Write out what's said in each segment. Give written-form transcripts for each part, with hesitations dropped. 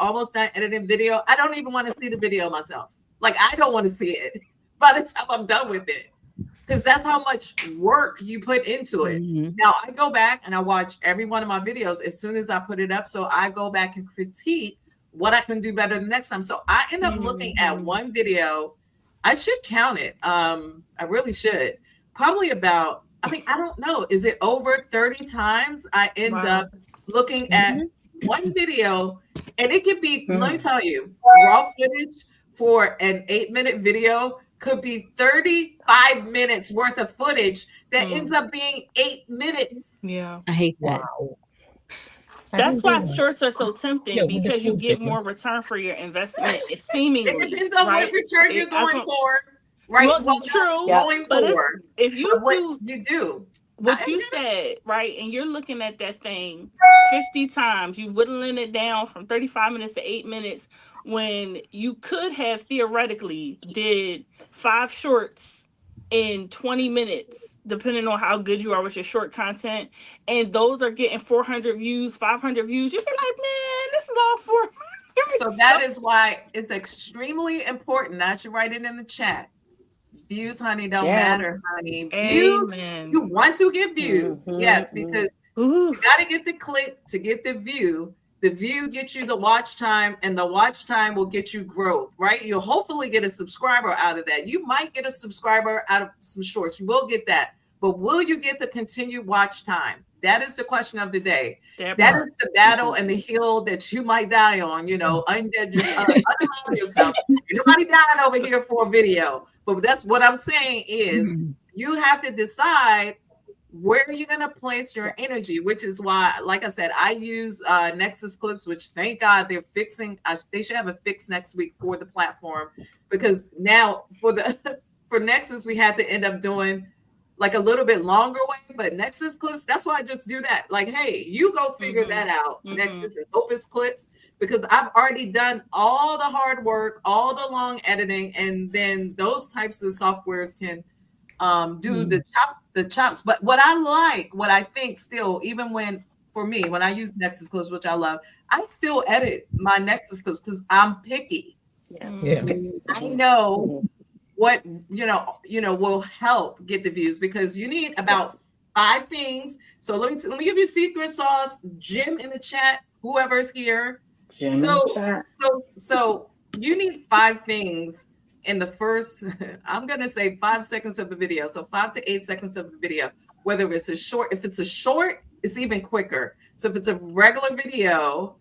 almost done editing video, I don't even want to see the video myself. Like, I don't want to see it by the time I'm done with it, because that's how much work you put into it. Now, I go back and I watch every one of my videos as soon as I put it up. So I go back and critique what I can do better the next time. So I end up looking at one video. I should count it. I really should. Probably about, I mean, I don't know. Is it over 30 times I end up looking at one video? And it could be, let me tell you, raw footage for an 8-minute video could be 35 minutes worth of footage that ends up being 8 minutes. Yeah. I hate that. Wow. That's why shorts are so tempting, because you get more return for your investment, seemingly. It depends on what return you're going for. Right. Well, true. Going but for. If you do what you said, right, and you're looking at that thing 50 times, you whittling it down from 35 minutes to 8 minutes, when you could have theoretically did 5 shorts in 20 minutes, depending on how good you are with your short content, and those are getting 400 views, 500 views, you'd be like, man, this is all for me. So that is why it's extremely important. I should write it in the chat. Views, honey, don't matter, honey. Amen. You want to get views, yes, because you got to get the click to get the view. The view gets you the watch time, and the watch time will get you growth, right? You'll hopefully get a subscriber out of that. You might get a subscriber out of some shorts. You will get that. But will you get the continued watch time? That is the question of the day. That is the battle and the hill that you might die on, you know, undead yourself. Nobody dying over here for a video. But that's what I'm saying is you have to decide where you're going to place your energy, which is why, like I said, I use Nexus Clips, which thank God they're fixing. They should have a fix next week for the platform, because now for Nexus, we had to end up doing like a little bit longer way, but Nexus Clips, that's why I just do that. Like, hey, you go figure that out, Nexus and Opus Clips, because I've already done all the hard work, all the long editing, and then those types of softwares can do the chops. But what I think still, even when I use Nexus Clips, which I love, I still edit my Nexus Clips because I'm picky. I know what will help get the views, because you need about 5 things. So let me give you secret sauce. Jim in the chat, whoever's here. So you need 5 things in the first, I'm gonna say 5 seconds of the video. So 5 to 8 seconds of the video. Whether it's a short, if it's a short, it's even quicker. So if it's a regular video,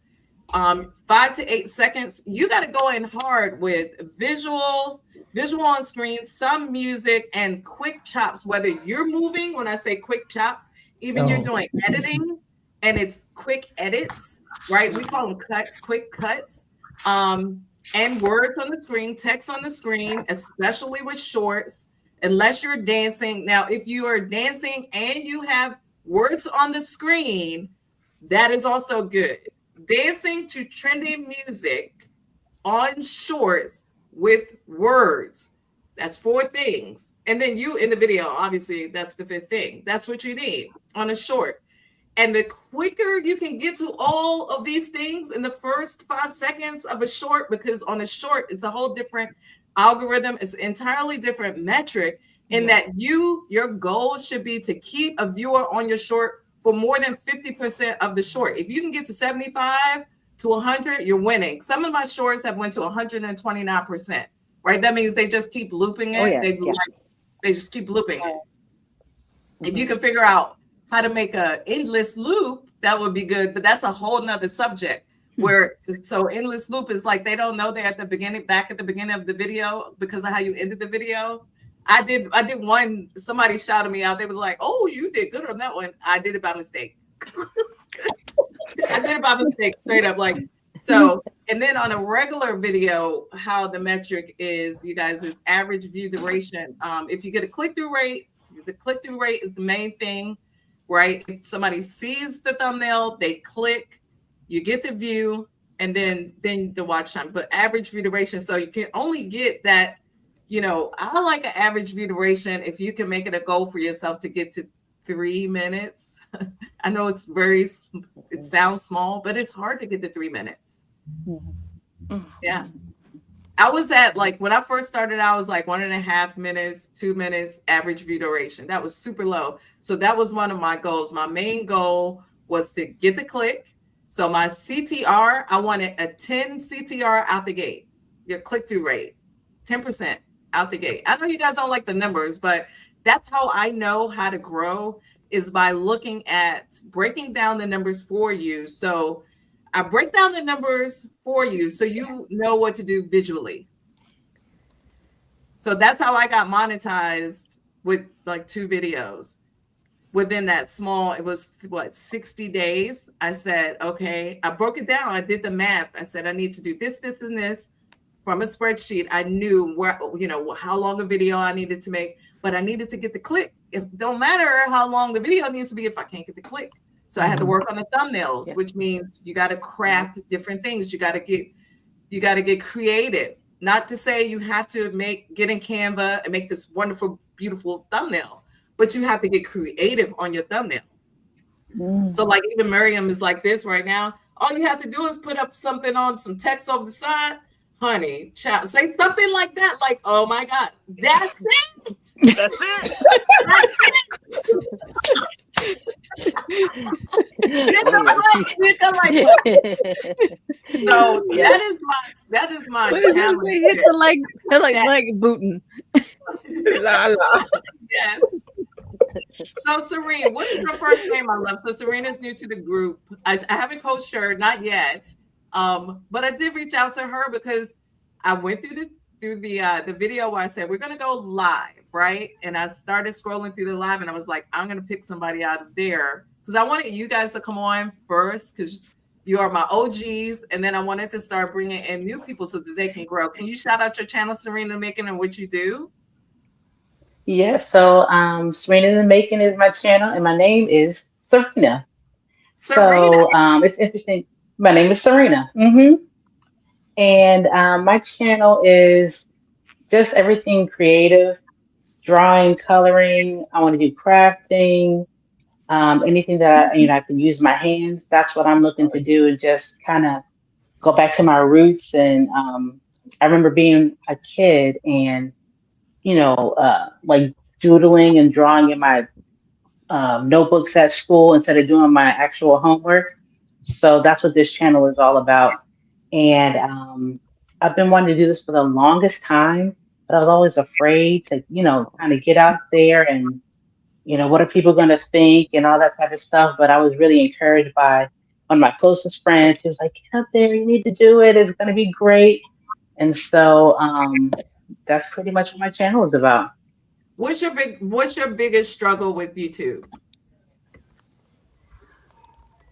5 to 8 seconds, you got to go in hard with visual on screen, some music, and quick chops. Whether you're moving, when I say quick chops, even you're doing editing and it's quick edits, right? We call them cuts, quick cuts, and words on the screen, text on the screen, especially with shorts, unless you're dancing. Now, if you are dancing and you have words on the screen, that is also good. Dancing to trending music on shorts with words. That's 4 things. And then you in the video, obviously, that's the 5th thing. That's what you need on a short. And the quicker you can get to all of these things in the first 5 seconds of a short, because on a short, it's a whole different algorithm. It's an entirely different metric in that your goal should be to keep a viewer on your short for more than 50% of the short. If you can get to 75 to 100, you're winning. Some of my shorts have went to 129%, right? That means they just keep looping it. They just keep looping it. If you can figure out how to make an endless loop, that would be good. But that's a whole nother subject so endless loop is like, they don't know they're at the beginning, back at the beginning of the video because of how you ended the video. I did one, somebody shouted me out. They was like, oh, you did good on that one. I did it by mistake. I did it by mistake, straight up. Like, so, and then on a regular video, how the metric is, you guys, is average view duration. If you get a click-through rate, the click-through rate is the main thing, right? If somebody sees the thumbnail, they click, you get the view, and then the watch time. But average view duration, so you can only get that. You know, I like an average view duration if you can make it a goal for yourself to get to 3 minutes. I know it sounds small, but it's hard to get to 3 minutes. Mhm. Yeah. I was at like when I first started, I was like 1.5 minutes, 2 minutes average view duration. That was super low. So that was one of my goals. My main goal was to get the click. So my CTR, I wanted a 10 CTR out the gate, your click through rate, 10% out the gate. I know you guys don't like the numbers, but that's how I know how to grow is by looking at breaking down the numbers for you. So I break down the numbers for you so you know what to do visually. So that's how I got monetized with like 2 videos. Within that small, it was what, 60 days. I said, okay, I broke it down. I did the math. I said, I need to do this, this, and this from a spreadsheet. I knew where, how long a video I needed to make, but I needed to get the click. It don't matter how long the video needs to be if I can't get the click. So I had to Mhm. work on the thumbnails, Yeah. which means you got to craft different things. You got to get creative. Not to say you have to get in Canva and make this wonderful, beautiful thumbnail, but you have to get creative on your thumbnail. So Mhm. like even Miriam is like this right now. All you have to do is put up something on some text over the side. Honey, child, say something like that. Like, oh my God, that's it. That's it. That's it. Hit the Oh yeah, like, hit the like button. So yeah. that is my What did you challenge say? Hit with the chat. like booting. La la. Yes. So Serene, what is your first name, my love? So Serena's new to the group. I haven't coached her, not yet. But I did reach out to her because I went through the video where I said we're gonna go live, right? And I started scrolling through the live, and I was like, I'm gonna pick somebody out of there because I wanted you guys to come on first because you are my OGs, and then I wanted to start bringing in new people so that they can grow. Can you shout out your channel, Serena Making, and what you do? Yeah, so Serena in the Making is my channel, and my name is Serena. Serena. So it's interesting. My name is Serena. And my channel is just everything creative, drawing, coloring. I want to do crafting, anything that I can use my hands. That's what I'm looking to do, and just kind of go back to my roots. And I remember being a kid and like doodling and drawing in my notebooks at school instead of doing my actual homework. So that's what this channel is all about. And I've been wanting to do this for the longest time, but I was always afraid to, kind of get out there and, what are people going to think and all that type of stuff. But I was really encouraged by one of my closest friends. She was like, get out there, you need to do it. It's going to be great. And so that's pretty much what my channel is about. What's your biggest struggle with YouTube?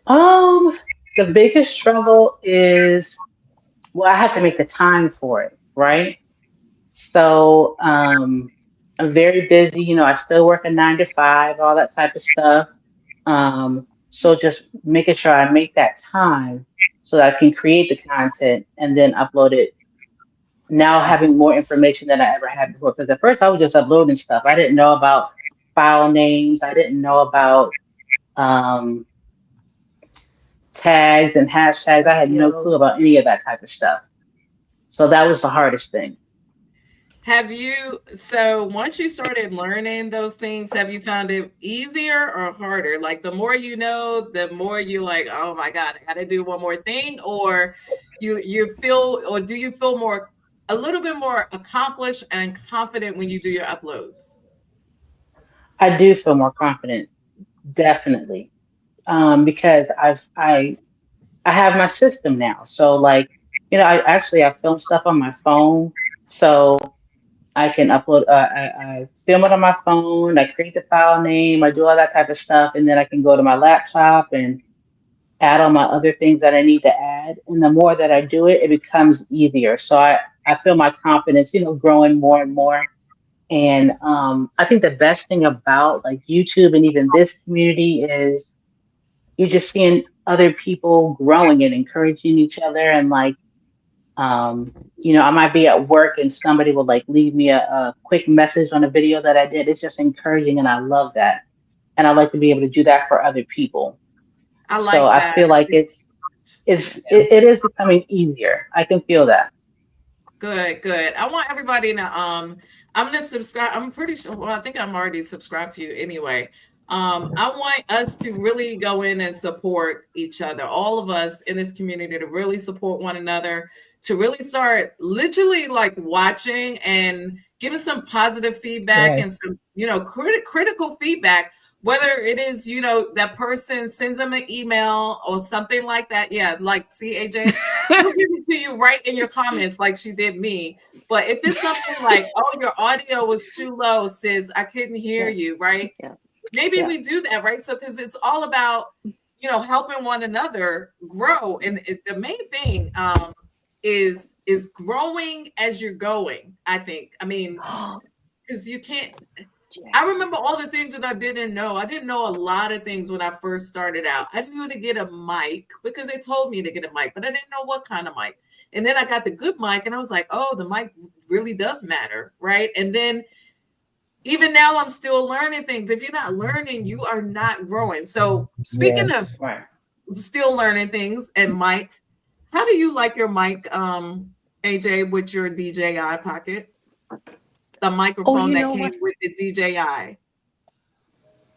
Um, the biggest struggle is, well, I have to make the time for it, right? So, I'm very busy. I still work a 9 to 5, all that type of stuff. So just making sure I make that time so that I can create the content and then upload it. Now having more information than I ever had before. Because at first I was just uploading stuff. I didn't know about file names. I didn't know about um, tags and hashtags. I had no SEO. clue about any of that type of stuff. So that was the hardest thing. So once you started learning those things, have you found it easier or harder? Like the more you know, the more you like, oh my God, I gotta do one more thing, or do you feel a little bit more accomplished and confident when you do your uploads? I do feel more confident, definitely, because I have my system now. So like, I film stuff on my phone, so I can upload. I film it on my phone. I create the file name. I do all that type of stuff, and then I can go to my laptop and add all my other things that I need to add. And the more that I do it, it becomes easier. So I feel my confidence, growing more and more. And I think the best thing about like YouTube and even this community is you're just seeing other people growing and encouraging each other. And like, I might be at work and somebody will like leave me a quick message on a video that I did. It's just encouraging, and I love that. And I like to be able to do that for other people. I So like I that. feel like it's, it is becoming easier. I can feel that. Good, good. I want everybody to I'm gonna subscribe. I'm pretty sure, well, I think I'm already subscribed to you anyway. I want us to really go in and support each other, all of us in this community, to really support one another, to really start literally like watching and giving some positive feedback and Yes. some, critical feedback, whether it is, that person sends them an email or something like that. Yeah, like, see, AJ, she'll give it to you right in your comments like she did me. But if it's something like, oh, your audio was too low, sis, I couldn't hear Yeah. you, right? Yeah. Maybe Yeah. we do that, right? So, because it's all about, helping one another grow. And the main thing is growing as you're going, I think. I mean, because you can't. I remember all the things that I didn't know. I didn't know a lot of things when I first started out. I knew to get a mic because they told me to get a mic, but I didn't know what kind of mic. And then I got the good mic and I was like, oh, the mic really does matter, right? And then even now I'm still learning things. If you're not learning, you are not growing. So speaking of Yes. Right. still learning things and mics, how do you like your mic, AJ, with your DJI Pocket? The microphone you that know came what? with the DJI.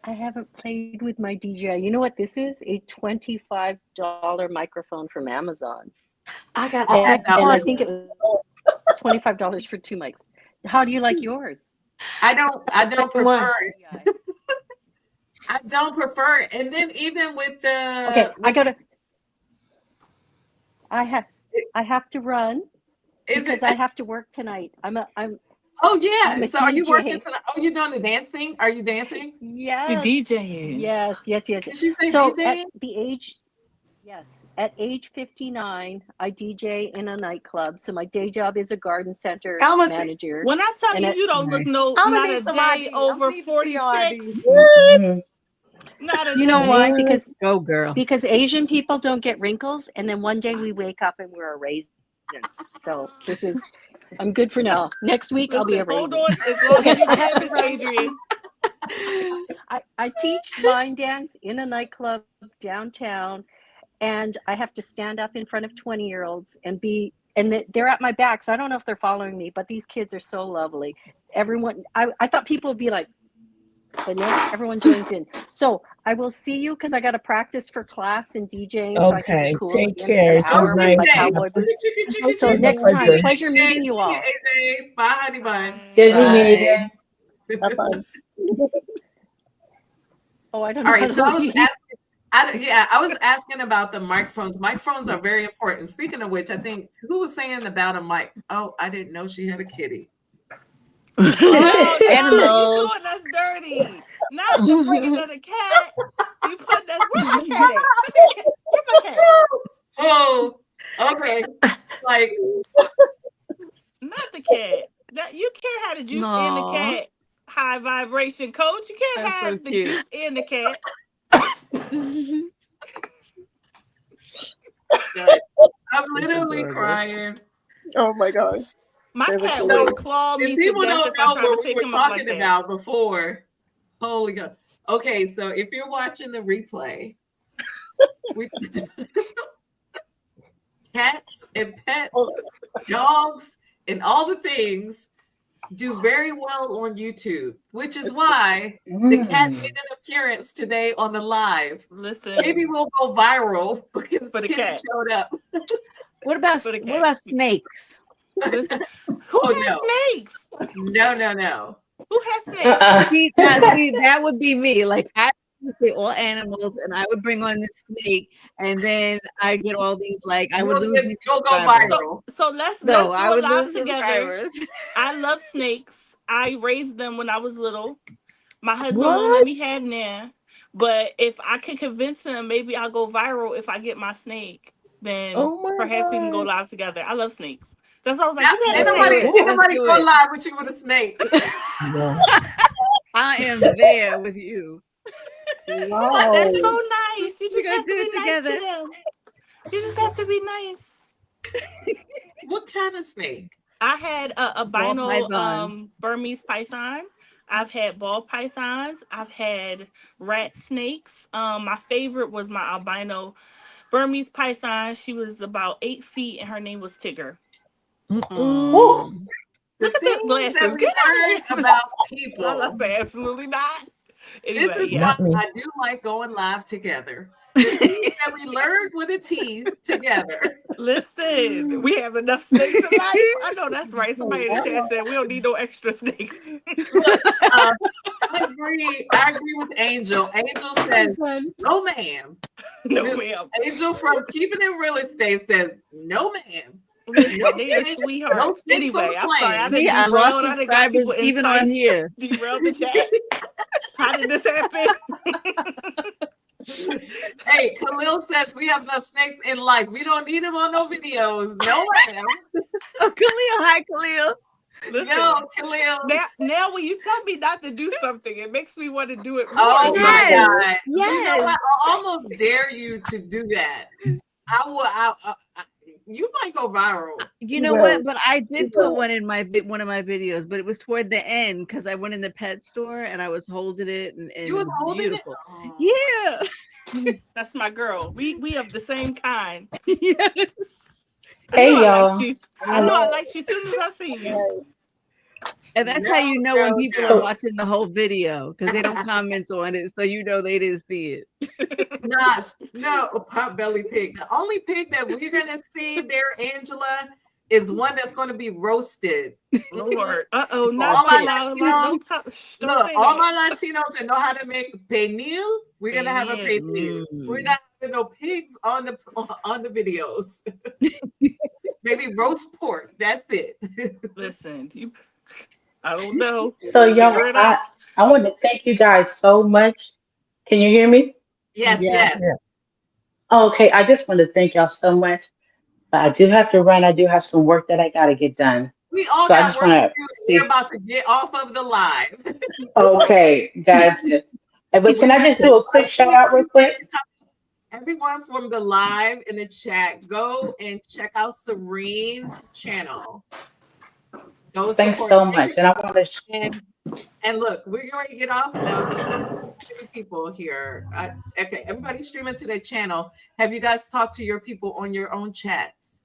I haven't played with my DJI. You know what this is? A $25 microphone from Amazon. I got Oh, the same that And I was, think it was $25 for 2 mics. How do you like yours? I don't prefer it. DJI. I don't prefer it. And then even with the Okay, with I have to run is because it I have to work tonight. I'm oh yeah. a So are you working DJ. tonight? Oh, you doing the dance thing? Are you dancing? You Yes. DJing. Yes. Did she say So DJing? at age 59, I DJ in a nightclub. So my day job is a garden center I'm gonna manager. When I tell And you, at, you don't look Nice. I'm not gonna a need some day ID. over I'm gonna need to see your 46. ID. Mhm. Not a you know why? day. Let's go, girl. Because Asian people don't get wrinkles, and then one day we wake up and we're a raisin. So I'm good for now. Next week I'll be Listen, a hold raisin. on as long Okay, as you I have can, to Miss run. Adrian. I teach line dance in a nightclub downtown, and I have to stand up in front of 20-year-olds and they're at my back, so I don't know if they're following me, but these kids are so lovely. Everyone, I thought people would be like, but no, everyone joins in. So I will see you because I got to practice for class and DJing so I can be Okay. cool at Take the end of care. the It was Oh, hour with nice. my TJ. cowboy boots. So It was a next time, pleasure. pleasure meeting you all. AJ. Bye, honey bun. Good Bye. meeting you Bye. again. Have fun. Oh, I don't All know how right. to So I was leave. asking. I was asking about the microphones. Microphones are very important. Speaking of which, I think who was saying about a mic? Oh, I didn't know she had a kitty. Oh no, you Animals. doing us dirty. Not the bringing of the cat. You putting us. Where my cat at? Where my cat? Oh, okay. Like, Not the cat. That you can't have the juice and the No. cat. High vibration, coach. You can't That's so have the cute. juice and the cat. good. I'm literally adorable. crying. Oh my gosh. My There's a cat kitty. would So claw me if to people death don't if I know tried to what we pick were him up like talking that. about before, holy God. Okay, so if you're watching the replay, we cats and pets, dogs, and all the things do very well on YouTube, which is That's why the cat made Mm. an appearance today on the live. Listen, Maybe we'll go viral because For the Kitty cat. showed up. What about For the what cat. about snakes? Listen. Who Oh, has no. snakes? No. Who has snakes? Uh-uh. See, that would be me. Like I would say all animals, and I would bring on this snake, and then I get all these I would lose these You'll go subscribers. viral. So let's No, do I a would live lose together. subscribers. I love snakes. I raised them when I was little. My husband won't let What? me have them. But if I could convince him, maybe I'll go viral if I get my snake. Then Oh my perhaps we can go God. live together. I love snakes. That's why I was like, you Ain't got a Let's snake. do it. nobody Let's do go it. live with you with a snake. No. I am there with you. Wow. That's so nice. You We're just gonna have to do be it nice to together. them. You just have to be nice. What kind of snake? I had a Ball albino python. Burmese python. I've had ball pythons. I've had rat snakes. My favorite was my albino Burmese python. She was about 8 feet, and her name was Tigger. Ooh. Look at Things the glasses. that we Get out learn of here. about I people. say absolutely not. This Anyway, is yeah. why I do like going live together. The things that we learned with a T together. Listen, we have enough snakes in life. I know that's right. Somebody in the chat said we don't need no extra snakes. Look, I agree with Angel. Angel says, no ma'am. No, Miss ma'am. Angel from Keeping It Real Estate says, no ma'am. Listen, No they are snakes, sweethearts. no snakes on Anyway, the I'm sorry. I plane. done I derailed. lost I done got people subscribers even on insights. here. Derailed the chat. How did this happen? Hey, Khalil says we have enough snakes in life. We don't need them on no videos. No ma'am. Oh, Khalil, hi, Khalil. Listen, Yo, Khalil. now when you tell me not to do something, it makes me want to do it more. Oh Yes, my God. yes. You know what? I almost dare you to do that. I will. You might go viral. You know what? But I did put one in one of my videos, but it was toward the end because I went in the pet store and I was holding it, and You was it was holding beautiful. it? Yeah. That's my girl. We of the same kind. Yes. Hey, I y'all. liked you. I know I liked you as soon as I seen you. And that's how you know when people no. are watching the whole video because they don't comment on it, so you know they didn't see it. Gosh, no, Potbelly pig. The only pig that we're gonna see there, Angela, is one that's gonna be roasted. Lord. Not All my my don't Latinos, look, all my Latinos that know how to make pernil, we're gonna have a pernil. We're not having no pigs on the videos. Maybe roast pork. That's it. Listen, I don't know. So, y'all, Figure it out. I want to thank you guys so much. Can you hear me? Yes, Yeah. yes. Okay, I just want to thank y'all so much. But I do have to run. I do have some work that I got to get done. We all So I got just work want to to do. see. We're about to get off of the live. Okay, gotcha. But can I just do a quick shout out real quick? Everyone from the live in the chat, go and check out Serene's channel. Go Thanks support so much. And I want to. and look, we're going to get off people here. Okay, everybody's streaming to their channel. Have you guys talked to your people on your own chats?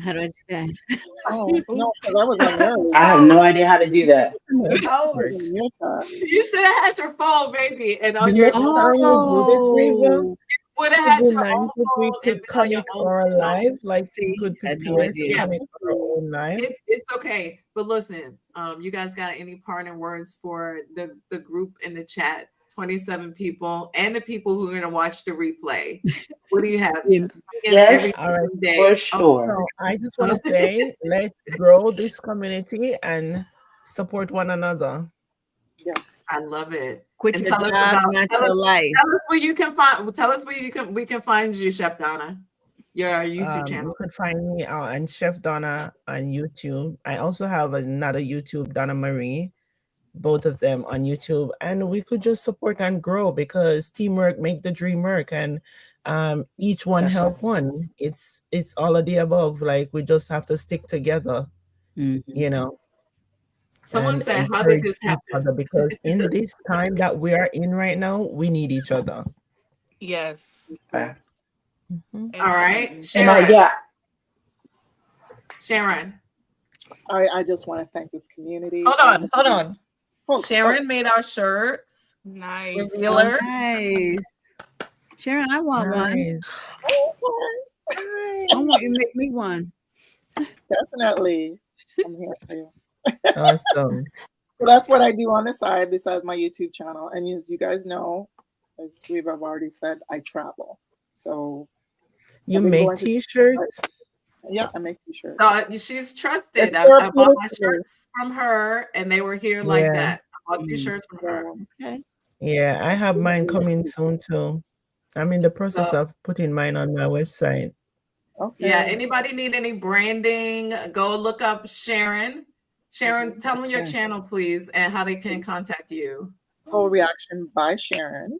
How do I do that? Oh no, because I was on yours. I have no idea how to do that. Oh, I was on your side. you should have had your phone, baby, and on your Next time we do this, Riva, would have it had would be your nice own if we phone and could been on your connect own our channel. live, like we See, could I had no prepare to idea. connect our own live. It's okay, but listen, you guys got any parting words for the group in the chat? 27 people and the people who are going to watch the replay. What do you have? Yes, All right. for sure. So I just want to say, let's grow this community and support one another. Yes. I love it. Quit And your tell us job, about not tell your us, life. tell us where you can find. Tell us where we can find you, Chef Donna. Your YouTube You channel. could find me on Chef Donna on YouTube. I also have another YouTube, Donna Marie, both of them on YouTube, and we could just support and grow because teamwork make the dream work, and each one help one. It's all of the above. Like we just have to stick together, you know. Someone And said, "How did encourage this each happen?" other because in this time that we are in right now, we need each other. Yes. Okay. All right, And Sharon. yeah, Sharon. I just want to thank this community. Hold on. Oh, Sharon made our shirts. Nice. Revealer. Nice. Sharon, I want one. Nice. I want you to make me one. definitely. I'm here for you. Awesome. So that's what I do on the side besides my YouTube channel. And as you guys know, as we've already said, I travel. So You I've been make going to- t-shirts? yeah, I make t-shirts. So she's trusted. It's I bought my therapeutic. shirts from her, and they were here like Yeah. that. I bought 2 shirts from her. Okay. Yeah, I have mine coming soon too. I'm in the process of putting mine on my website. Okay. Yeah. Anybody need any branding? Go look up Sharon. Sharon, tell them your channel, please, and how they can contact you. Soul Reaction by Sharon.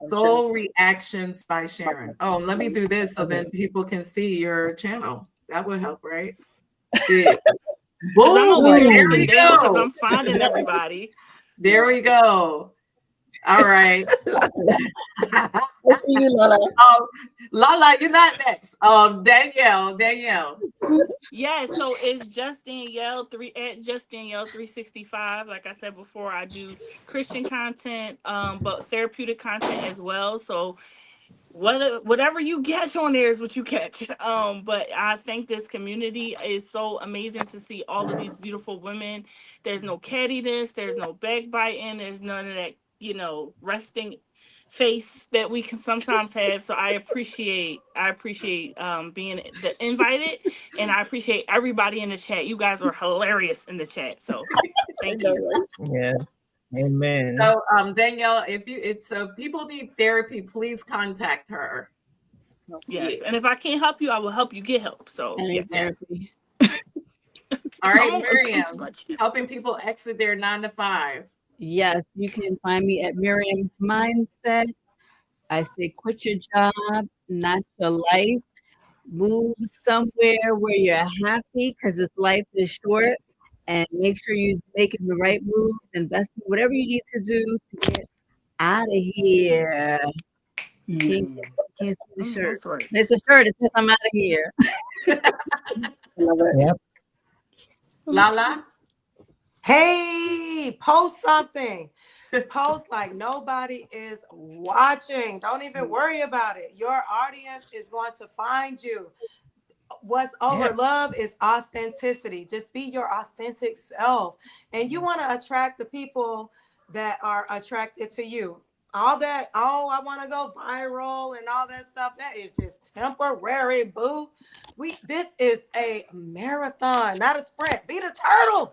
Soul Reactions by Sharon. Oh, let me do this so then people can see your channel. That would help, right? Yeah. I'm Boom! over here There looking we down because go. I'm finding everybody. There we go. All right. I see you, Lala. Lala, you're not next. Danielle. Yeah, so it's just Danielle at just Danielle 365. Like I said before, I do Christian content, but therapeutic content as well. So whatever you catch on there is what you catch. But I think this community is so amazing to see all of these beautiful women. There's no cattiness, there's no backbiting, there's none of that, resting face that we can sometimes have. So I appreciate being invited, and I appreciate everybody in the chat. You guys are hilarious in the chat. So thank you. Yes. Amen. So Danielle, if people need therapy, please contact her. Yes. And if I can't help you, I will help you get help. So yes. Therapy. All right, Miriam, helping people exit their 9 to 5. Yes, you can find me at Miriam's Mindset. I say quit your job, not your life. Move somewhere where you're happy because this life is short, and make sure you're making the right moves, invest in whatever you need to do to get out of here. Can't see the shirt. It's a shirt. It says I'm out of here. Love it. Yep. Lala? Hey, post something. Post like nobody is watching. Don't even worry about it. Your audience is going to find you. What's over love is authenticity. Just be your authentic self. And you want to attract the people that are attracted to you. All that, I want to go viral and all that stuff, that is just temporary, boo. This is a marathon, not a sprint. Be the turtle.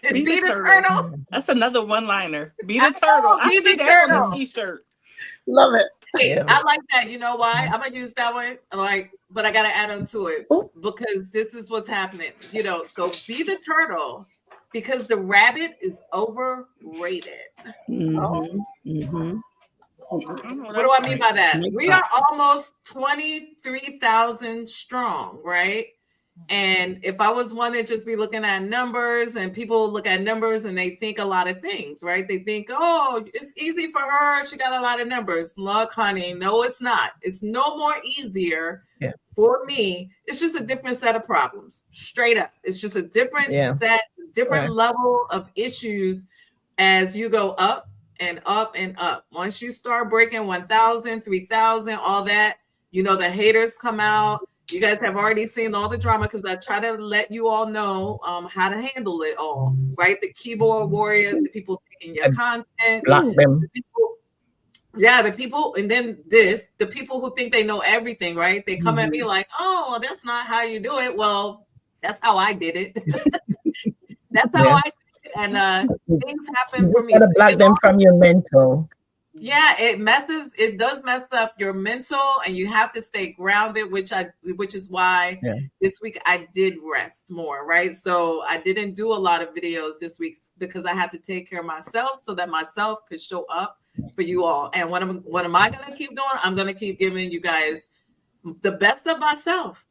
Be the turtle. That's another one-liner. Be the turtle. I see that on the t-shirt. Love it. Hey, I like that. You know why? I'm gonna use that one. But I gotta add on to it because this is what's happening. So be the turtle because the rabbit is overrated. Mm-hmm. Mm-hmm. What do I mean by that? We are almost 23,000 strong, right? And if I was one that just be looking at numbers, and people look at numbers and they think a lot of things, right? They think, oh, it's easy for her. She got a lot of numbers. Look, honey, no, it's not. It's no more easier for me. It's just a different set of problems, straight up. It's just a different different level of issues as you go up and up and up. Once you start breaking 1,000, 3,000, all that, the haters come out. You guys have already seen all the drama because I try to let you all know how to handle it all, right? The keyboard warriors, the people taking your content, block them. the people, and then the people who think they know everything, right? They come at me like, oh, that's not how you do it. Well, that's how I did it. That's how I did it. And things happen for me. You gotta block them from your mental. Yeah, it does mess up your mental, and you have to stay grounded, which is why this week I did rest more, right? So I didn't do a lot of videos this week because I had to take care of myself so that myself could show up for you all. And what am I going to keep doing? I'm going to keep giving you guys the best of myself,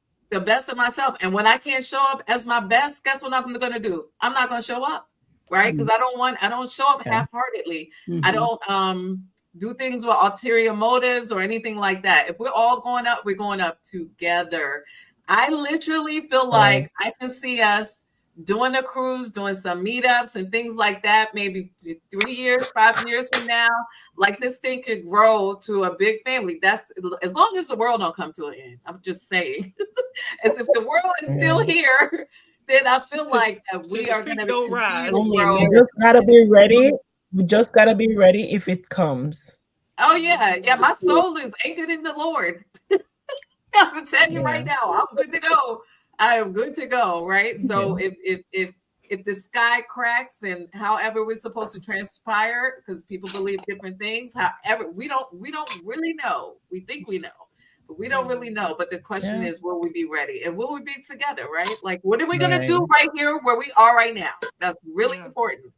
And when I can't show up as my best, guess what I'm going to do? I'm not going to show up, right? Because I don't show up half-heartedly. I don't do things with ulterior motives or anything like that. If we're all going up, we're going up together. I literally feel like I can see us doing a cruise, doing some meetups and things like that, maybe 3 years, 5 years from now. Like this thing could grow to a big family. That's as long as the world don't come to an end. I'm just saying. As if the world is still here, then I feel like that we are going to rise. We just gotta be ready. We just gotta be ready if it comes. Oh yeah. My soul is anchored in the Lord. I'm telling you right now, I'm good to go. I am good to go. Right. So if the sky cracks and however we're supposed to transpire, because people believe different things, however, we don't really know. We think we know, but we don't really know. But the question is, will we be ready? And will we be together? Right. Like, what are we going to do right here where we are right now? That's really important.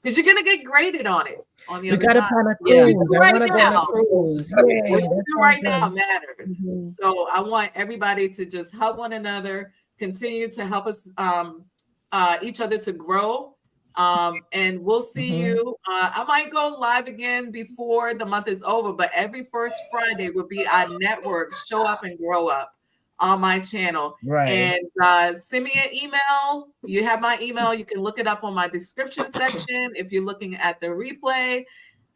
Because you're gonna get graded on it. On the we gotta plan a cruise. I wanna go on a cruise. What you do right now matters. So I want everybody to just help one another, continue to help us each other to grow And we'll see you. I might go live again before the month is over, but every first Friday will be our network Show Up and Grow Up on my channel. Right. And send me an email. You have my email. You can look it up on my description section if you're looking at the replay.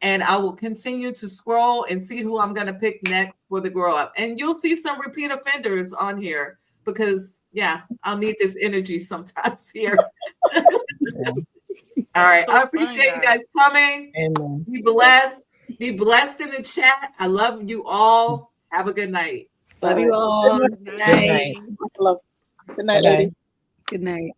And I will continue to scroll and see who I'm going to pick next for the Grow Up. And you'll see some repeat offenders on here because, yeah, I'll need this energy sometimes here. All right. I appreciate you guys coming. Amen. Be blessed. Be blessed in the chat. I love you all. Have a good night. Love you all. Good Good night. Love. Good night, Bye-bye. ladies. Good night.